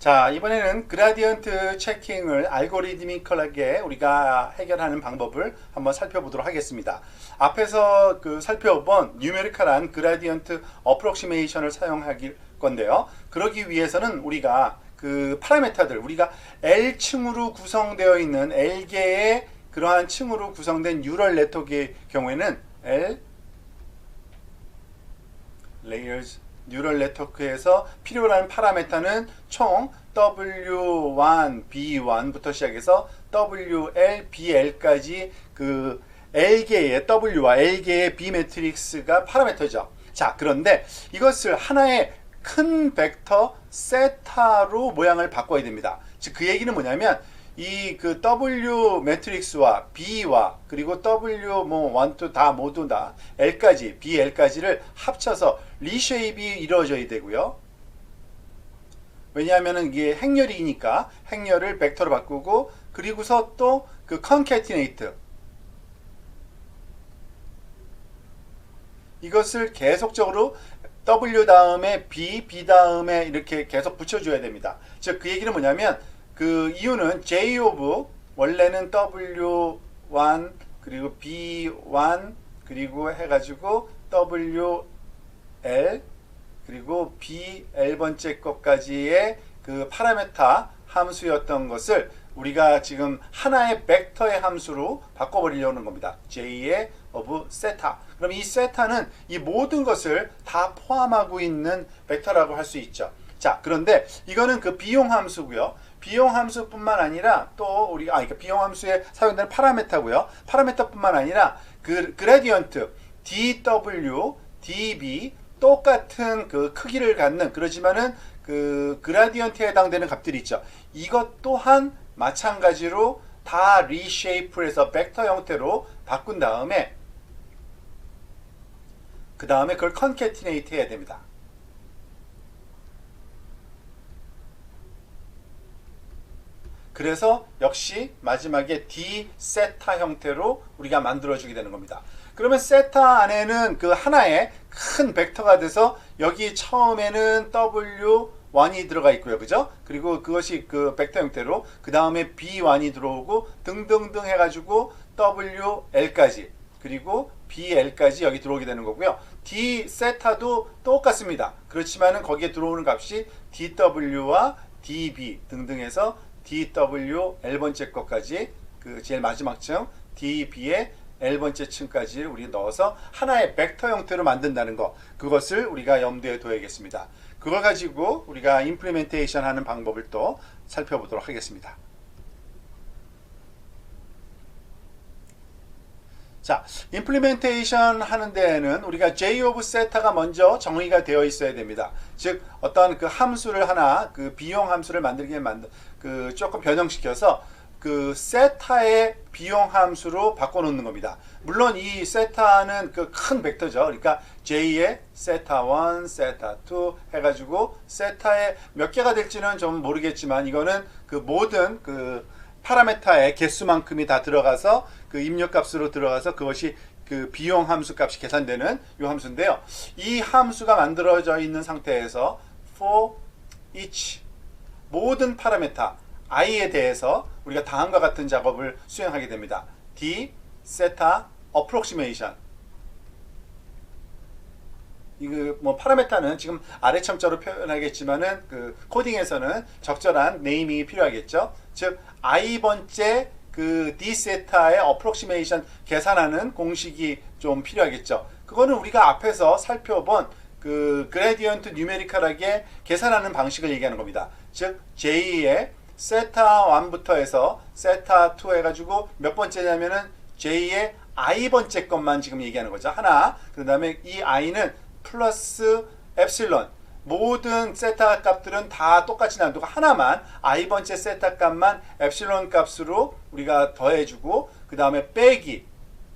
자, 이번에는 그라디언트 체킹을 알고리드미컬하게 우리가 해결하는 방법을 한번 살펴보도록 하겠습니다. 앞에서 살펴본 뉴메리컬한 그라디언트 어프록시메이션을 사용할 건데요. 그러기 위해서는 우리가 그 파라미터들, 우리가 L층으로 구성되어 있는 L개의 그러한 층으로 구성된 뉴럴 네트워크의 경우에는 Layers 뉴럴 네트워크에서 필요로 하는 파라미터는 총 W1, B1부터 시작해서 WL, BL까지 그 L개의 W와 L개의 B 매트릭스가 파라미터죠. 자, 그런데 이것을 하나의 큰 벡터 세타로 모양을 바꿔야 됩니다. 즉, 그 얘기는 뭐냐면 이 그 W 매트릭스와 B와 그리고 W 뭐 1, 2 다 모두 다 L까지 BL까지를 합쳐서 리쉐입이 이루어져야 되고요. 왜냐하면은 이게 행렬이니까 행렬을 벡터로 바꾸고 그리고서 또 그 컨캐티네이트 이것을 계속적으로 W 다음에 B, B 다음에 이렇게 계속 붙여줘야 됩니다. 즉, 그 얘기는 뭐냐면 그 이유는 J 오브 원래는 W1 그리고 B1 그리고 해가지고 WL 그리고 BL번째 것까지의 그 파라미터 함수였던 것을 우리가 지금 하나의 벡터의 함수로 바꿔버리려는 겁니다. J의 of 세타. 그럼 이 세타는 이 모든 것을 다 포함하고 있는 벡터라고 할 수 있죠. 자, 그런데 이거는 그 비용 함수고요. 비용 함수뿐만 아니라 또 우리가 그러니까 비용 함수에 사용되는 파라미터고요. 파라미터뿐만 아니라 그 그레디언트 dw, db 똑같은 그 크기를 갖는 그러지만은 그 그라디언트에 해당되는 값들이 있죠. 이것 또한 마찬가지로 다 리쉐이프를 해서 벡터 형태로 바꾼 다음에 그 다음에 그걸 컨캐티네이트 해야 됩니다. 그래서 역시 마지막에 D 세타 형태로 우리가 만들어주게 되는 겁니다. 그러면 세타 안에는 그 하나의 큰 벡터가 돼서 여기 처음에는 W1이 들어가 있고요. 그죠? 그리고 그것이 그 벡터 형태로 그 다음에 B1이 들어오고 등등등 해가지고 WL까지 그리고 BL까지 여기 들어오게 되는 거고요. D 세타도 똑같습니다. 그렇지만은 거기에 들어오는 값이 DW와 DB 등등 해서 DW L번째 것까지 그 제일 마지막 층 DB의 L번째 층까지 우리 넣어서 하나의 벡터 형태로 만든다는 거 그것을 우리가 염두에 둬야겠습니다. 그걸 가지고 우리가 임플리멘테이션 하는 방법을 또 살펴보도록 하겠습니다. 자, 임플리멘테이션 하는 데에는 우리가 J of 세타가 먼저 정의가 되어 있어야 됩니다. 즉, 어떤 그 함수를 하나, 그 비용 함수를 만들게 그 조금 변형시켜서 그 세타의 비용 함수로 바꿔놓는 겁니다. 물론 이 세타는 그 큰 벡터죠. 그러니까 J의 세타 1, 세타 2 해가지고 세타의 몇 개가 될지는 좀 모르겠지만 이거는 그 모든 그 파라미터의 개수만큼이 다 들어가서 그 입력값으로 들어가서 그것이 그 비용 함수 값이 계산되는 이 함수인데요. 이 함수가 만들어져 있는 상태에서 for each 모든 파라미터 i에 대해서 우리가 다음과 같은 작업을 수행하게 됩니다. d 세타 approximation 이거 뭐 파라미터는 지금 아래첨자로 표현하겠지만은 그 코딩에서는 적절한 네이밍이 필요하겠죠. 즉 i번째 그 d 세타의 approximation 계산하는 공식이 좀 필요하겠죠. 그거는 우리가 앞에서 살펴본 그 그레디언트 뉴메리컬하게 계산하는 방식을 얘기하는 겁니다. 즉 J의 세타 1부터 해서 세타 2 해가지고 몇 번째냐면은 J의 i번째 것만 지금 얘기하는 거죠. 하나. 그 다음에 이 i는 플러스 엡실론 모든 세타 값들은 다 똑같이 놔두고 하나만 i번째 세타 값만 엡실론 값으로 우리가 더해주고 그 다음에 빼기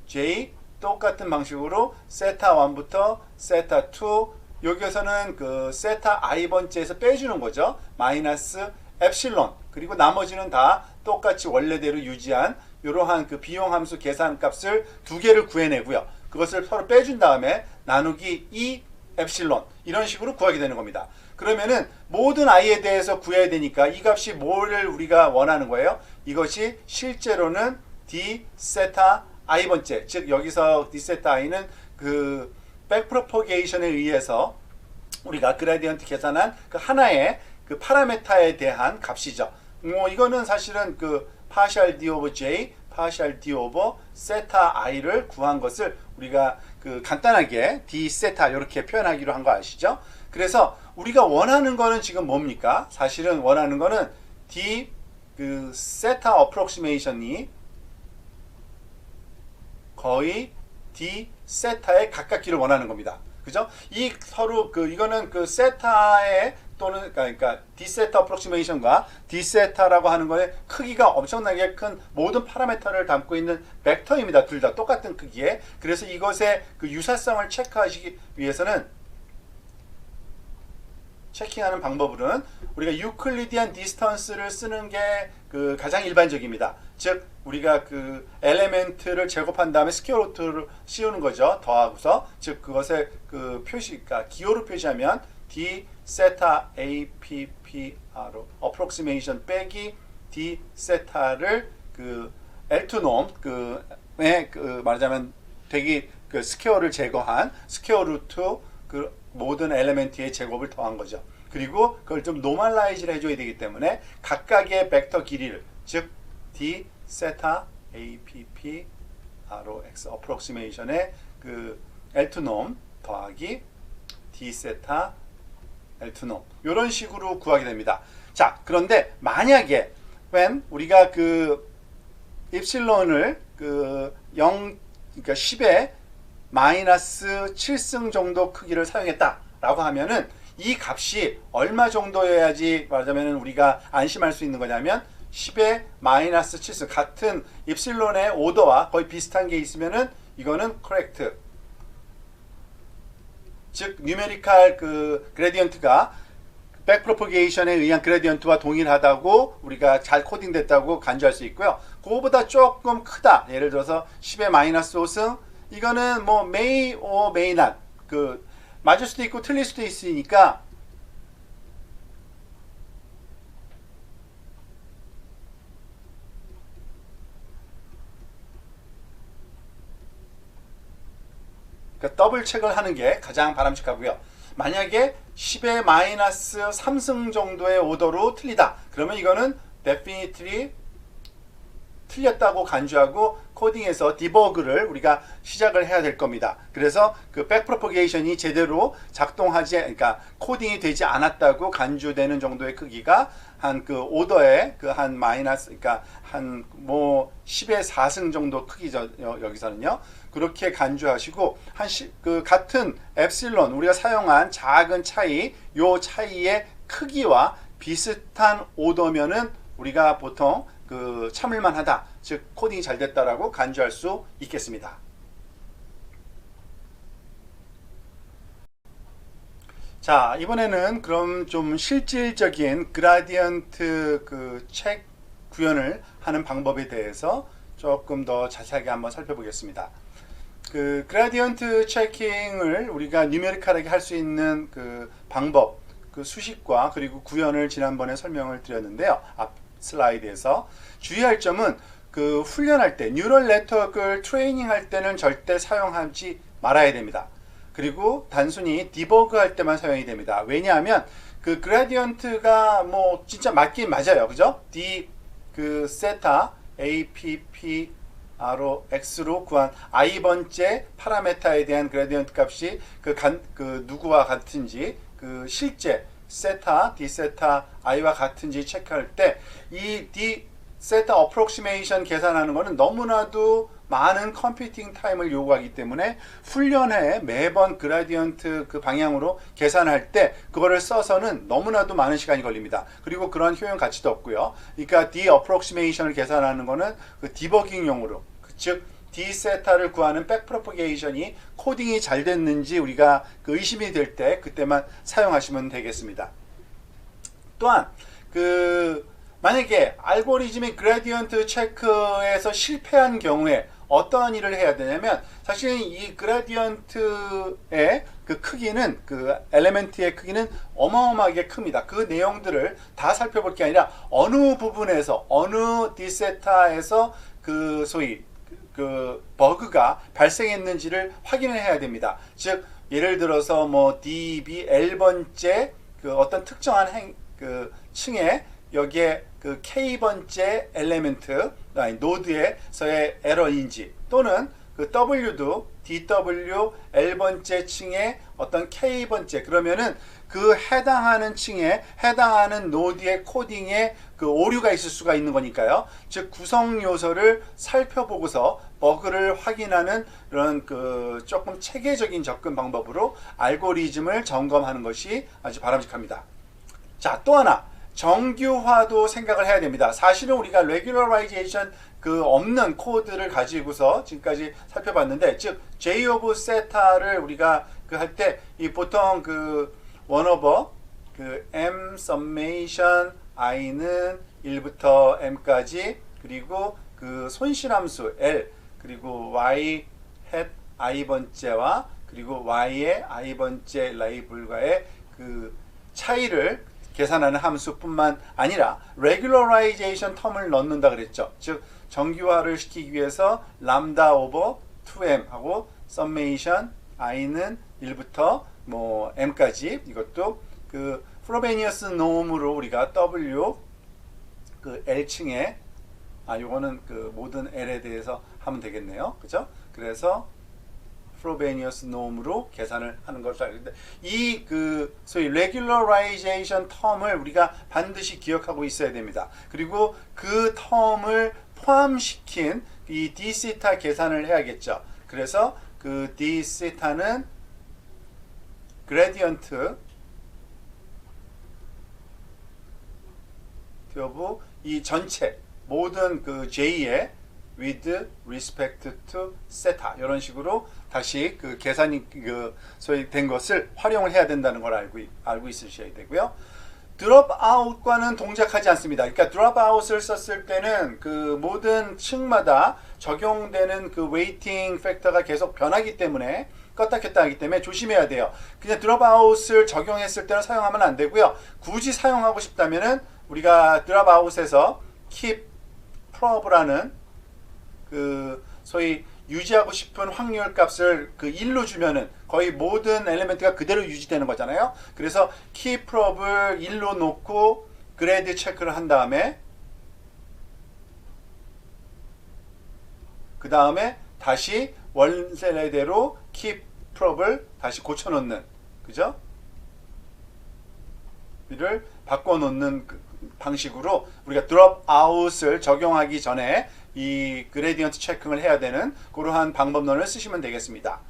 J 똑같은 방식으로 세타 1부터 세타 2 여기에서는 그 세타 i번째에서 빼주는 거죠. 마이너스 엡실론 그리고 나머지는 다 똑같이 원래대로 유지한 이러한 그 비용 함수 계산 값을 두 개를 구해내고요. 그것을 서로 빼준 다음에 나누기 2 엡실론 이런 식으로 구하게 되는 겁니다. 그러면은 모든 i에 대해서 구해야 되니까 이 값이 뭐를 우리가 원하는 거예요? 이것이 실제로는 d 세타 i번째, 즉 여기서 d 세타 i는 그 백프로포게이션에 의해서 우리가 그라디언트 계산한 그 하나의 그 파라메타에 대한 값이죠. 이거는 사실은 그 partial d over j, partial d over 세타 i를 구한 것을 우리가 그 간단하게 d 세타 이렇게 표현하기로 한 거 아시죠? 그래서 우리가 원하는 거는 지금 뭡니까? 사실은 원하는 거는 d 그 세타 어프록시메이션이 거의 d 세타에 가깝기를 원하는 겁니다. 그죠? 이 서로 그 이거는 그 세타의 또는 그러니까 d 세타 어프록시메이션과 d 세타라고 하는 거의 크기가 엄청나게 큰 모든 파라미터를 담고 있는 벡터입니다. 둘 다 똑같은 크기에. 그래서 이것의 그 유사성을 체크하시기 위해서는 체킹하는 방법으로는 우리가 유클리디안 디스턴스를 쓰는 게 그 가장 일반적입니다. 즉 우리가 그 엘리멘트를 제곱한 다음에 스퀘어 루트를 씌우는 거죠. 더하고서 즉 그것의 그 표시, 그러니까 기호로 표시하면 d 세타 appro approximation 빼기 d 세타를 그 L2 놈 그에 그 말하자면 되게 그 스퀘어를 제거한 스퀘어 루트 그 모든 엘리멘트의 제곱을 더한 거죠. 그리고 그걸 좀 노멀라이즈를 해줘야 되기 때문에 각각의 벡터 길이를 즉 d 세타 appro x approximation의 그 L2 놈 더하기 d 세타 L2 놈 이런 식으로 구하게 됩니다. 자, 그런데 만약에 when 우리가 그 입실론을 그 0 그러니까 10의 마이너스 7승 정도 크기를 사용했다라고 하면은 이 값이 얼마 정도여야지 말하자면 우리가 안심할 수 있는 거냐면 10의 마이너스 7승 같은 입실론의 오더와 거의 비슷한 게 있으면은 이거는 correct. 즉 뉴메리컬 그 그레디언트가 백프로포게이션에 의한 그레디언트와 동일하다고 우리가 잘 코딩됐다고 간주할 수 있고요. 그거보다 조금 크다. 예를 들어서 10의 마이너스 5승 이거는 뭐 may or may not 그 맞을 수도 있고 틀릴 수도 있으니까 그러니까 더블 체크를 하는 게 가장 바람직하고요. 만약에 10의 마이너스 3승 정도의 오더로 틀리다. 그러면 이거는 definitely 틀렸다고 간주하고 코딩에서 디버그를 우리가 시작을 해야 될 겁니다. 그래서 그 백프로포게이션이 제대로 작동하지, 그러니까 코딩이 되지 않았다고 간주되는 정도의 크기가 한 그 오더의 그 한 마이너스, 그러니까 한 뭐 10의 4승 정도 크기죠. 여기서는요. 그렇게 간주하시고 그 같은 엡실론 우리가 사용한 작은 차이, 요 차이의 크기와 비슷한 오더면은 우리가 보통 그 참을만 하다, 즉 코딩이 잘 됐다라고 간주할 수 있겠습니다. 자, 이번에는 그럼 좀 실질적인 그라디언트 그 책 구현을 하는 방법에 대해서 조금 더 자세하게 한번 살펴보겠습니다. 그 그라디언트 체킹을 우리가 뉴메리컬하게 할 수 있는 그 방법, 그 수식과 그리고 구현을 지난번에 설명을 드렸는데요. 앞 슬라이드에서 주의할 점은 그 훈련할 때 뉴럴 네트워크를 트레이닝 할 때는 절대 사용하지 말아야 됩니다. 그리고 단순히 디버그 할 때만 사용이 됩니다. 왜냐하면 그 그라디언트가 뭐 진짜 맞긴 맞아요. 그죠? d 그 세타 appro x로 구한 i번째 파라메타에 대한 그라디언트 값이 그 누구와 같은지 그 실제 세타, d 세타 i와 같은지 체크할 때 이 d 세타 어프록시메이션 계산하는 거는 너무나도 많은 컴퓨팅 타임을 요구하기 때문에 훈련에 매번 그라디언트 그 방향으로 계산할 때 그거를 써서는 너무나도 많은 시간이 걸립니다. 그리고 그런 효용 가치도 없고요. 그러니까 d 어프록시메이션을 계산하는 거는 그 디버깅용으로, 즉 d 세타를 구하는 백프로포게이션이 코딩이 잘 됐는지 우리가 그 의심이 될 때 그때만 사용하시면 되겠습니다. 또한 그 만약에 알고리즘의 그라디언트 체크에서 실패한 경우에 어떤 일을 해야 되냐면 사실 이 그라디언트의 그 크기는 그 엘리멘트의 크기는 어마어마하게 큽니다. 그 내용들을 다 살펴볼 게 아니라 어느 부분에서 어느 디세타에서 그 소위 그 버그가 발생했는지를 확인을 해야 됩니다. 즉 예를 들어서 뭐 DB L번째 그 어떤 특정한 그 층에 여기에 그 K번째 엘리멘트 노드에서의 에러인지 또는 그 W도 DW L번째 층에 어떤 K번째 그러면은 그 해당하는 층에 해당하는 노드의 코딩에 그 오류가 있을 수가 있는 거니까요. 즉 구성 요소를 살펴보고서 버그를 확인하는 그런 그 조금 체계적인 접근 방법으로 알고리즘을 점검하는 것이 아주 바람직합니다. 자, 또 하나 정규화도 생각을 해야 됩니다. 사실은 우리가 레귤러라이제이션 그 없는 코드를 가지고서 지금까지 살펴봤는데, 즉 J of 세타를 우리가 그 할 때 이 보통 그 원오버 그 M summation i는 1부터 m까지 그리고 그 손실함수 L 그리고 y hat i번째와 그리고 y의 i번째 레이블과의 그 차이를 계산하는 함수뿐만 아니라 regularization 텀을 넣는다 그랬죠. 즉 정규화를 시키기 위해서 람다 오버 2m 하고 summation i는 1부터 뭐 m까지 이것도 그 프로베니어스 놈으로 우리가 w 그 l층에 요거는 그 모든 l에 대해서 하면 되겠네요. 그죠? 그래서 프로베니어스 놈으로 계산을 하는 것을 알겠는데 이 그 소위 regularization 텀을 우리가 반드시 기억하고 있어야 됩니다. 그리고 그 텀을 포함시킨 이 d세타 계산을 해야겠죠. 그래서 그 d세타는 gradient of 이 전체 모든 그 j의 with respect to theta 이런 식으로 다시 그 계산이 그 소위 된 것을 활용을 해야 된다는 걸 알고 있으셔야 되고요. 드롭 아웃과는 동작하지 않습니다. 그러니까 드롭 아웃을 썼을 때는 그 모든 층마다 적용되는 그 웨이팅 팩터가 계속 변하기 때문에 껐다 켰다 하기 때문에 조심해야 돼요. 그냥 드롭 아웃을 적용했을 때는 사용하면 안 되고요. 굳이 사용하고 싶다면은 우리가 드롭 아웃에서 keep prob라는 그 소위 유지하고 싶은 확률 값을 그 1로 주면은 거의 모든 엘리멘트가 그대로 유지되는 거잖아요. 그래서 key prob을 1로 놓고 그레이드 체크를 한 다음에 그 다음에 다시 원래대로 key prob을 다시 고쳐 놓는, 그죠? 이를 바꿔 놓는 그 방식으로 우리가 드롭 아웃을 적용하기 전에 이 그레디언트 체킹을 해야 되는 그러한 방법론을 쓰시면 되겠습니다.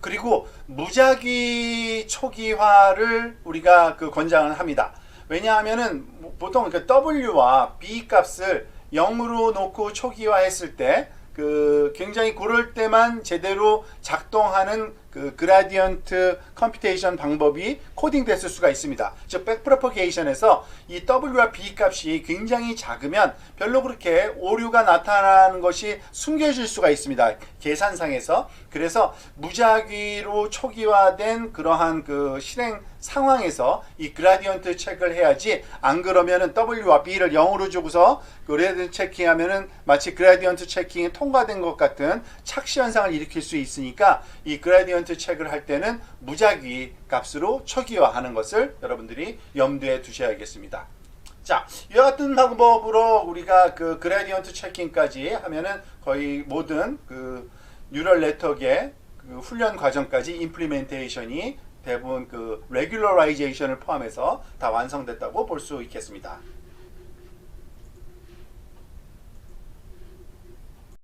그리고 무작위 초기화를 우리가 그 권장을 합니다. 왜냐하면은 보통 그 W와 B 값을 0으로 놓고 초기화 했을 때 그 굉장히 그럴 때만 제대로 작동하는 그 그라디언트 컴퓨테이션 방법이 코딩됐을 수가 있습니다. 즉 백프로퍼게이션에서 이 W와 B 값이 굉장히 작으면 별로 그렇게 오류가 나타나는 것이 숨겨질 수가 있습니다. 계산상에서. 그래서 무작위로 초기화된 그러한 그 실행 상황에서 이 그라디언트 체크를 해야지, 안 그러면은 W와 B를 0으로 주고서 그라디언트 체킹하면은 마치 그라디언트 체킹이 통과된 것 같은 착시 현상을 일으킬 수 있으니까 이 그라디언트 체크를 할 때는 무작위 값으로 초기화하는 것을 여러분들이 염두에 두셔야겠습니다. 자, 이와 같은 방법으로 우리가 그 그라디언트 체킹까지 하면은 거의 모든 그 뉴럴 네트워크의 그 훈련 과정까지 임플리멘테이션이 대부분 그 레귤러라이제이션을 포함해서 다 완성됐다고 볼 수 있겠습니다.